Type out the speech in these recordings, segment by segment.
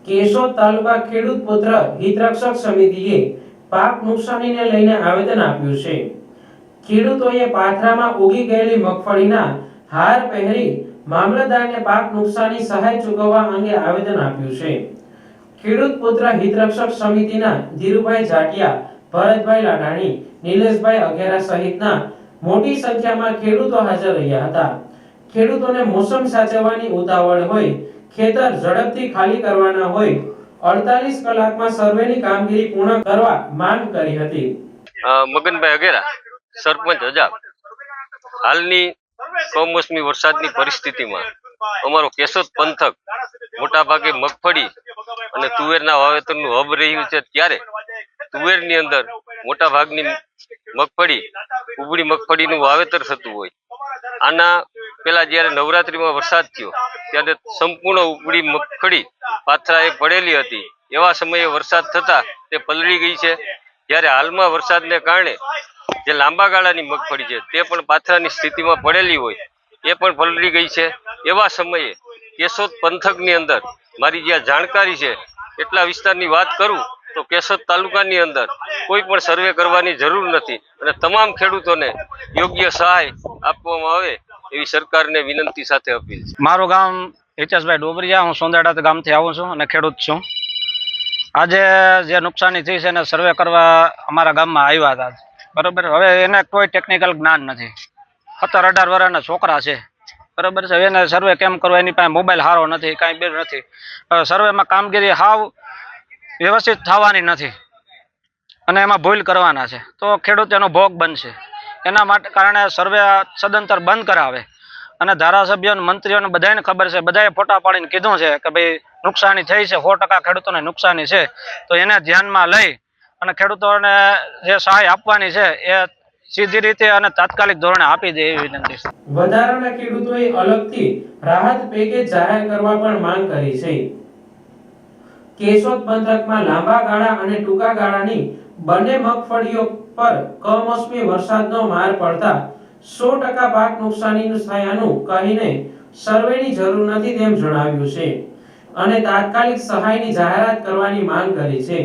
કેશોદ તાલુકા ખેડૂત પુત્ર હિતરક્ષક સમિતિએ પાક નુકસાનીને લઈને આવેદન આપ્યું છે। ખેડૂતોએ પાથરામાં ઉગી ગયેલી મગફળીના હાર પહેરી મામલતદારને પાક નુકસાની સહાય ચૂકવવા અંગે આવેદન આપ્યું છે। ખેડૂત પુત્ર હિતરક્ષક સમિતિના ધીરુભાઈ જાટિયા, ભરતભાઈ લાડાણી, નિલેશભાઈ અઘેરા સહિતના મોટી સંખ્યામાં ખેડૂતો હાજર રહ્યા હતા। ખેડૂતોને મોસમ સાચવવાની ઉતાવળ હોય, ખેતર ઝડપથી ખાલી કરવાના હોય, 48 કલાકમાં સર્વેની કામગીરી પૂર્ણ કરવા માંગ કરી હતી। મગનભાઈ અઘેરા, સરપંચ અજાબ, હાલની કમોસમી વરસાદની પરિસ્થિતિમાં અમારો કેશોદ પંથક મોટા ભાગે મગફળી અને તુવેરના વાવેતરનું હબ રહ્યું છે, ત્યારે તુવેરની અંદર મોટા ભાગની મગફળી, ઉબળી મગફળીનું વાવેતર થતું હોય। આના પેલા જ્યારે નવરાત્રીમાં વરસાદ થયો ત્યારે સંપૂર્ણ ઉબળી મગફળી પાથરાએ પડેલી હતી। એવા સમયે વરસાદ થતા તે પલળી ગઈ છે। જ્યારે હાલમાં વરસાદને કારણે જે લાંબા ગાળાની મગફળી છે તે પણ પાથરાની સ્થિતિમાં પડેલી હોય એ પણ પલળી ગઈ છે। એવા સમયે કેશોદ પંથકની અંદર મારી જ્યાં જાણકારી છે એટલા વિસ્તારની વાત કરું તો કેશોદ તાલુકાની અંદર કોઈ પણ સર્વે કરવાની જરૂર નથી અને તમામ ખેડૂતોને યોગ્ય સહાય આપવામાં આવે એવી સરકારને વિનંતી સાથે અપીલ છે। મારું ગામ હિતેશભાઈ ડોબરિયા, હું સોંદાડા ગામથી આવું છું અને ખેડૂત છું। આજે જે નુકસાની થઈ છે એને સર્વે કરવા અમારા ગામમાં આવ્યા હતા, બરાબર। હવે એને કોઈ ટેકનિકલ જ્ઞાન નથી, 17-18 વર્ષના છોકરા છે, બરાબર છે। એને સર્વે કેમ કરવો, એની પાસે મોબાઈલ સારો નથી, કાંઈ બે નથી। સર્વેમાં કામગીરી હાવ વ્યવસ્થિત થવાની નથી અને એમાં ભૂલ કરવાના છે તો ખેડૂત એનો ભોગ બનશે। એના માટે કારણે સર્વે સદંતર બંધ કરાવે અને ધારાસભ્યો, મંત્રીઓને બધાને ખબર છે, બધાએ ફોટા પાડીને કીધું છે કે ભાઈ નુકસાની થઈ છે, 100% ખેડૂતોને નુકસાની છે, તો એને ધ્યાનમાં લઈ અને ખેડૂતોને જે સહાય આપવાની છે એ સીધી રીતે અને તાત્કાલિક ધોરણે આપી દે એવી વિનંતી છે। વધારાના ખેડૂતોએ અલગથી રાહત પેકેજ જાહેર કરવા પણ માંગ કરી છે। કેશોદ પંથકમાં લાંબા ગાળા અને ટૂંકા ગાળાની બંને મગફળીઓ પર કમોસમી વરસાદનો માર પડતા 100% પાક નુકસાનીનું થયાનું કહીને સર્વેની જરૂર નથી તેમ જણાવ્યું છે અને તાત્કાલિક સહાયની જાહેરાત કરવાની માંગ કરી છે।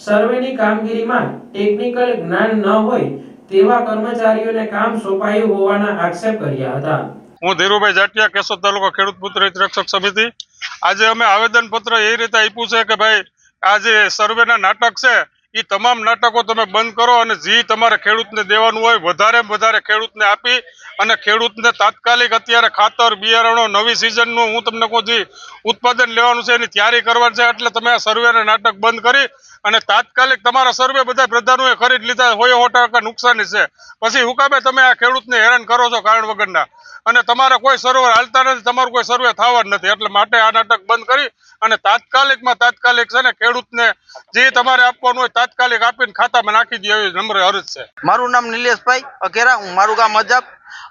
સર્વેની કામગીરીમાં ટેકનિકલ જ્ઞાન ન હોય તેવા કર્મચારીઓને કામ સોંપાયું હોવાના આક્ષેપ કર્યા હતા। હું ધીરુભાઈ જાટિયા, કેશોદ તાલુકા ખેડૂત પુત્ર હિતરક્ષક સમિતિ। આજે અમે આવેદન પત્ર એ રીતે આપ્યું છે કે ભાઈ આ જે સર્વેના નાટક છે એ તમામ નાટકો તમે બંધ કરો અને જે તમારે ખેડૂતને દેવાનું હોય વધારે ખેડૂતને આપી અને ખેડૂતને તાત્કાલિક અત્યારે ખાતર, બિયારણો, નવી સિઝનનું હું તમને કહું જે ઉત્પાદન લેવાનું છે એની તૈયારી કરવાની છે, એટલે તમે આ સર્વેના નાટક બંધ કરી અને તાત્કાલિક તમારા સર્વે બધા પ્રધાનોએ ખરીદ લીધા, 100% નુકસાની છે, પછી હુકામે તમે આ ખેડૂતને હેરાન કરો છો કારણ વગરના અને તમારે કોઈ સર્વે હાલતા નથી, તમારું કોઈ સર્વે થવા જ નથી, એટલે માટે આ નાટક બંધ કરી અને તાત્કાલિક છે ને ખેડૂતને જે તમારે આપવાનું હોય તાત્કાલિક આપીને ખાતામાં નાખી દે એવી નમ્ર અરજ છે। મારું નામ નિલેશભાઈ અઘેરા, હું મારું ગામ અજાબ।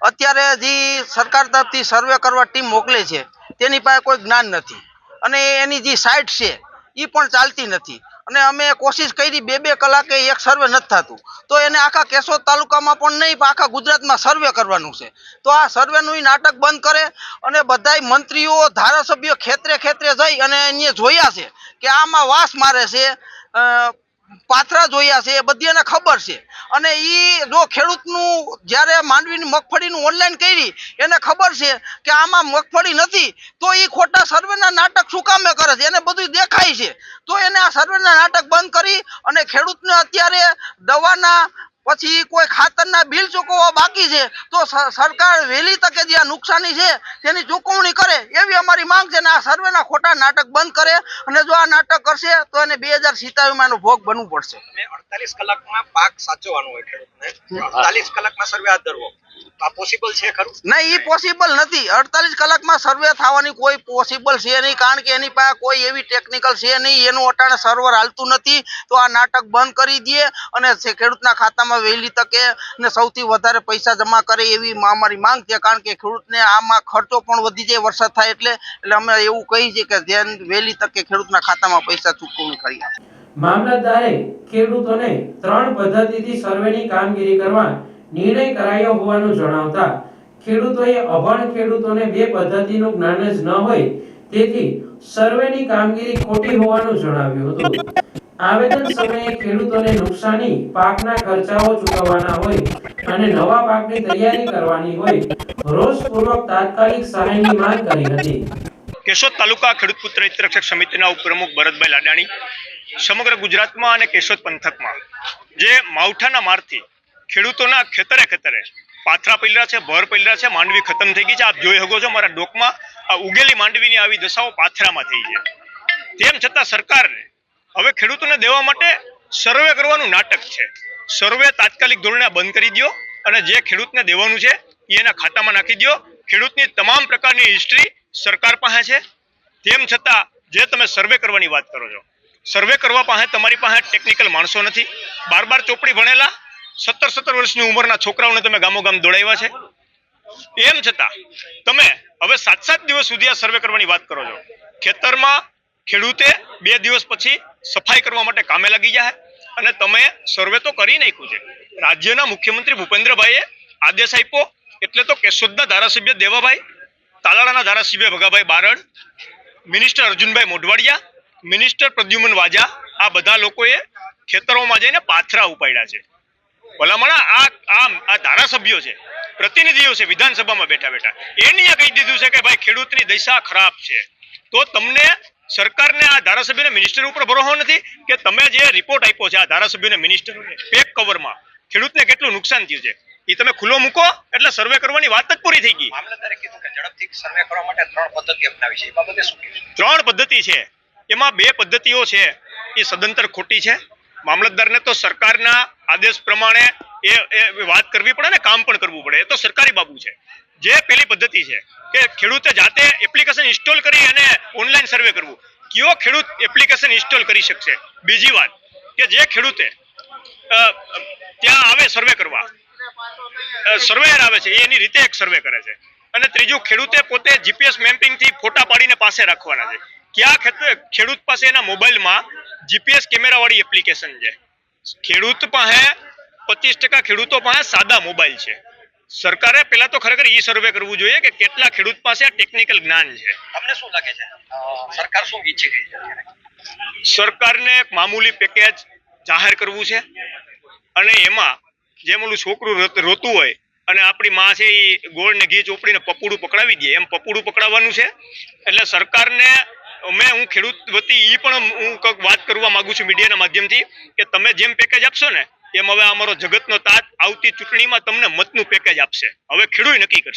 અત્યારે જે સરકાર તરફથી સર્વે કરવા ટીમ મોકલે છે તેની પાસે કોઈ જ્ઞાન નથી અને એની જે સાઇટ છે એ પણ ચાલતી નથી અને અમે કોશિશ કરી 2-2 કલાકે એક સર્વે નથી થતું, તો એને આખા કેશોદ તાલુકામાં પણ નહીં પણ આખા ગુજરાતમાં સર્વે કરવાનું છે, તો આ સર્વેનું નાટક બંધ કરે અને બધાય મંત્રીઓ, ધારાસભ્યો ખેતરે જઈ અને એને જોયા છે કે આમાં વાસ મારે છે, પાથરા જોયા છે, એ બધી એને ખબર છે અને એ જો ખેડૂતનું જ્યારે માંડવીની મગફળીનું ઓનલાઈન કરી એને ખબર છે કે આમાં મગફળી નથી, તો એ ખોટા સર્વેના નાટક શું કામે કરે છે, એને બધું દેખાય છે, તો એને આ સર્વેના નાટક બંધ કરી અને ખેડૂતને અત્યારે દવાના પછી કોઈ ખાતરના બિલ ચૂકવવા બાકી છે તો સરકાર વહેલી તકે જે આ નુકસાની છે તેની ચૂકવણી કરે એવી અમારી માંગ છે ને આ સર્વેના ખોટા નાટક બંધ કરે અને જો આ નાટક કરશે તો એને 2027માં એનો ભોગ બનવું પડશે। 48 કલાકમાં પાક સાચવવાનો હોય ખેડૂતને, 48 કલાકમાં સર્વે હાથ ધરવો, આ પોસિબલ છે ખરું? નહીં, એ પોસિબલ નથી। 48 કલાકમાં સર્વે થવાની કોઈ પોસિબલ છે નહીં, કારણ કે એની પાસે કોઈ એવી ટેકનિકલ છે નહીં, એનું અટાણે સર્વર હાલતું નથી, તો આ નાટક બંધ કરી દે અને ખેડૂતના ખાતામાં વહેલી તકે ને સૌથી વધારે પૈસા જમા કરે એવી અમારી માંગ છે, કારણ કે ખેડૂતને આમાં ખર્ચો પણ વધી જાય વરસાદ થાય એટલે અમે એવું કહી છે કે વહેલી તકે ખેડૂતના ખાતામાં પૈસા ચૂકવણી કરી આપે। મામલતદારે ખેડૂતોને 3 પદ્ધતિથી સર્વેની કામગીરી કરવા નિર્ણય કરાયો હોવાનું જણાવતા ખેડૂતોએ અભણ ખેડૂતોને 2 પદ્ધતિનું જ્ઞાન જ ન હોય તેથી સર્વેની કામગીરી ખોટી હોવાનું જણાવ્યું હતું. આવેદન સમયે ખેડૂતોને નુકસાની, પાકના ખર્ચાઓ ચૂકવવાના હોય અને નવા પાકની તૈયારી કરવાની હોય રોષપૂર્વક તાત્કાલિક સહાયની માંગ કરી હતી. કેશોદ તાલુકા ખેડૂત પુત્ર હિતરક્ષક સમિતિના ઉપપ્રમુખ ભરતભાઈ લાડાણી સમગ્ર ગુજરાતમાં અને કેશોદ પંથકમાં જે માવઠાના મારથી ખેડૂતોના ખેતરે પાથરા પલ્યા છે, ભર પલ્યા છે, માંડવી ખતમ થઈ ગઈ છે. આપ જોઈ શકો છો મારા ડોકમાં આ ઉગેલી માંડવીની આવી દશાઓ પાથરામાં થઈ છે. તેમ છતાં સરકારને હવે ખેડૂતોને દેવા માટે સર્વે કરવાનું નાટક છે. સર્વે તાત્કાલિક ધોરણે બંધ કરી દો અને જે ખેડૂતને દેવાનું છે એ એના ખાતામાં નાખી દો. ખેડૂતની તમામ પ્રકારની હિસ્ટ્રી સરકાર પાસે છે. તેમ છતાં જે તમે સર્વે કરવાની વાત કરો છો, સર્વે કરવા પાસે તમારી પાસે ટેકનિકલ માણસો નથી. 12 ચોપડી ભણેલા 17 વર્ષની ઉંમરના છોકરાઓને તમે ગામો ગામ દોડાવ્યા છે. એમ છતાં તમે હવે 7 દિવસ સુધી આ સર્વે કરવાની વાત કરો છો. ખેતરમાં ખેડૂતે 2 દિવસ પછી સફાઈ કરવા માટે કામે લાગી જાય અને તમે સર્વે તો કરી નાખ્યું છે. રાજ્યના મુખ્યમંત્રી ભૂપેન્દ્રભાઈએ આદેશ આપ્યો એટલે તો કેશોદના ધારાસભ્ય દેવાભાઈ, તાલાળાના ધારાસભ્ય ભગાભાઈ બારડ, મિનિસ્ટર અર્જુનભાઈ મોઢવાડિયા, મિનિસ્ટર પ્રદ્યુમન વાજા, આ બધા લોકોએ ખેતરોમાં જઈને પાથરા ઉપાડ્યા છે. ભલામણા આ ધારાસભ્યો છે, પ્રતિનિધિઓ છે, વિધાનસભામાં બેઠા એની કહી દીધું છે કે ભાઈ ખેડૂતની દશા ખરાબ છે. તો તમને સરકારને આ ધારાસભ્યને મિનિસ્ટર ઉપર ભરોસો નથી કે તમે જે રિપોર્ટ આપ્યો છે આ ધારાસભ્યને મિનિસ્ટરોને પેક કવરમાં ખેડૂતને કેટલું નુકસાન થયું છે એ તમે ખુલ્લો મૂકો એટલે સર્વે કરવાની વાત જ પૂરી થઈ ગઈ. મામલતદારે કીધું કે ઝડપથી સર્વે કરવા માટે 3 પદ્ધતિ અપનાવી છે. એ બાબતે શું કહેશો? 3 પદ્ધતિ છે, એમાં 2 પદ્ધતિઓ છે એ સદંતર ખોટી છે. મામલતદારને તો સરકારના આદેશ પ્રમાણે એ વાત કરવી પડે ને કામ પણ કરવું પડે. એ તો સરકારી બાબુ છે. જે પેલી પદ્ધતિ છે કે ખેડૂતે જાતે એપ્લિકેશન ઇન્સ્ટોલ કરી અને ઓનલાઈન સર્વે કરવું, કયો ખેડૂત એપ્લિકેશન ઇન્સ્ટોલ કરી શકશે? બીજી વાત કે જે ખેડૂતે ત્યાં આવે સર્વે કરવા, સર્વેયર આવે છે એની રીતે એક સર્વે કરે છે. અને ત્રીજું, ખેડૂતે પોતે જીપીએસ મેપિંગથી ફોટા પાડીને પાસે રાખવાના છે. ક્યાં ખેડૂત પાસે એના મોબાઈલમાં જીપીએસ કેમેરા વાળી એપ્લિકેશન છે? ખેડૂત પાસે 25% ખેડૂતો પાસે સાદા મોબાઈલ છે. સરકારે પેલા તો ખરેખર ઈ સર્વે કરવું જોઈએ કે કેટલા ખેડૂત પાસે આ ટેકનિકલ જ્ઞાન છે. તમને શું લાગે છે સરકાર શું ઈચ્છી રહી છે અત્યારે? સરકારને એક મામૂલી પેકેજ જાહેર કરવું છે અને એમાં જેમ ઓલું છોકરું રોતું હોય અને આપણી માં છે એ ગોળ ને ઘી ચોપડીને પપુડું પકડાવી દે એમ પપુડું પકડાવવાનું છે. એટલે સરકારને હું ખેડૂત વતી એ પણ હું કંઈક વાત કરવા માંગુ છું મીડિયાના માધ્યમથી કે તમે જેમ પેકેજ આપશો ને એમ હવે અમારો જગતનો તાત આવતી ચૂંટણીમાં તમને મતનું પેકેજ આપશે. હવે ખેડૂત નક્કી કરશે.